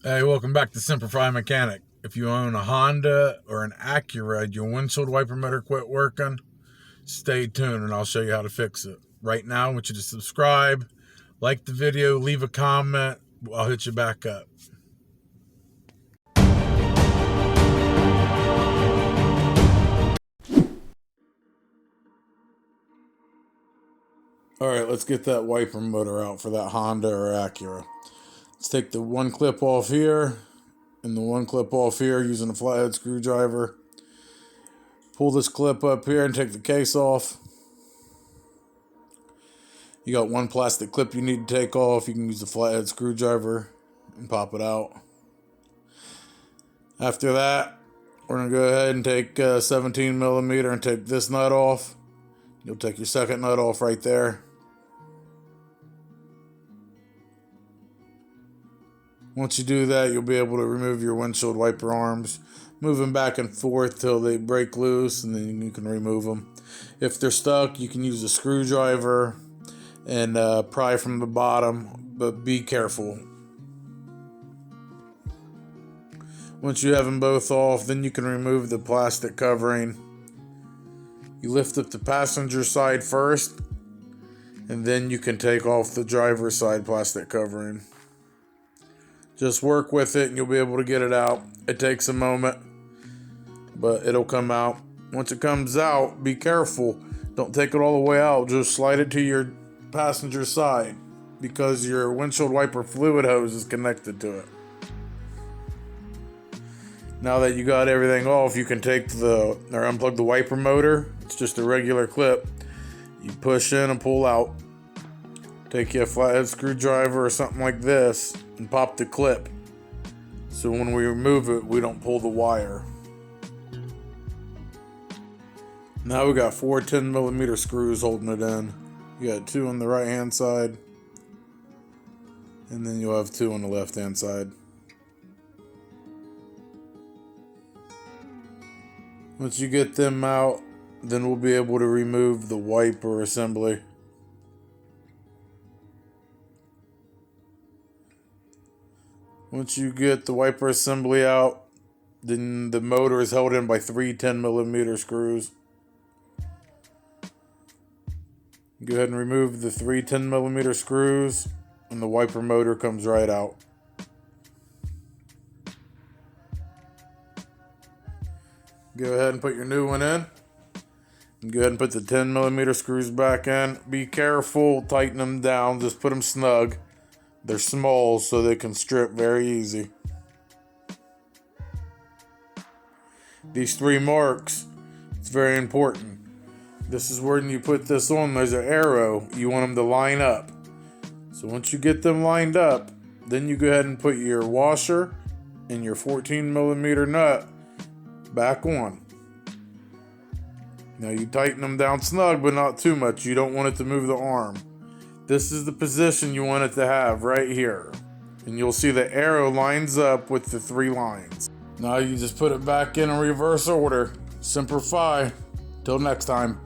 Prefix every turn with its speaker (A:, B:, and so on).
A: Hey, welcome back to Semper Fi Mechanic. If you own a Honda or an Acura and your windshield wiper motor quit working, stay tuned and I'll show you how to fix it. Right now, I want you to subscribe, like the video, leave a comment. I'll hit you back up. Alright, let's get that wiper motor out for that Honda or Acura. Let's take the one clip off here and the one clip off here using a flathead screwdriver. Pull this clip up here and take the case off. You got one plastic clip you need to take off. You can use a flathead screwdriver and pop it out. After that, we're going to go ahead and take 17 millimeter and take this nut off. You'll take your second nut off right there. Once you do that, you'll be able to remove your windshield wiper arms, move them back and forth till they break loose, and then you can remove them. If they're stuck, you can use a screwdriver and pry from the bottom, but be careful. Once you have them both off, then you can remove the plastic covering. You lift up the passenger side first, and then you can take off the driver's side plastic covering. Just work with it and you'll be able to get it out. It takes a moment, but it'll come out. Once it comes out, be careful. Don't take it all the way out. Just slide it to your passenger side because your windshield wiper fluid hose is connected to it. Now that you got everything off, you can take or unplug the wiper motor. It's just a regular clip. You push in and pull out. Take you a flathead screwdriver or something like this and pop the clip. So when we remove it, we don't pull the wire. Now we got 4 10 millimeter screws holding it in. You got 2 on the right hand side, and then you'll have 2 on the left hand side. Once you get them out, then we'll be able to remove the wiper assembly. Once you get the wiper assembly out, then the motor is held in by 3 10 millimeter screws. Go ahead and remove the 3 10 millimeter screws, and the wiper motor comes right out. Go ahead and put your new one in. And go ahead and put the 10 millimeter screws back in. Be careful, tighten them down, just put them snug. They're small, so they can strip very easy. These 3 marks, it's very important. This is where you put this on, there's an arrow. You want them to line up. So once you get them lined up, then you go ahead and put your washer and your 14 millimeter nut back on. Now you tighten them down snug, but not too much. You don't want it to move the arm. This is the position you want it to have right here. And you'll see the arrow lines up with the 3 lines. Now you just put it back in reverse order. Semper Fi. Till next time.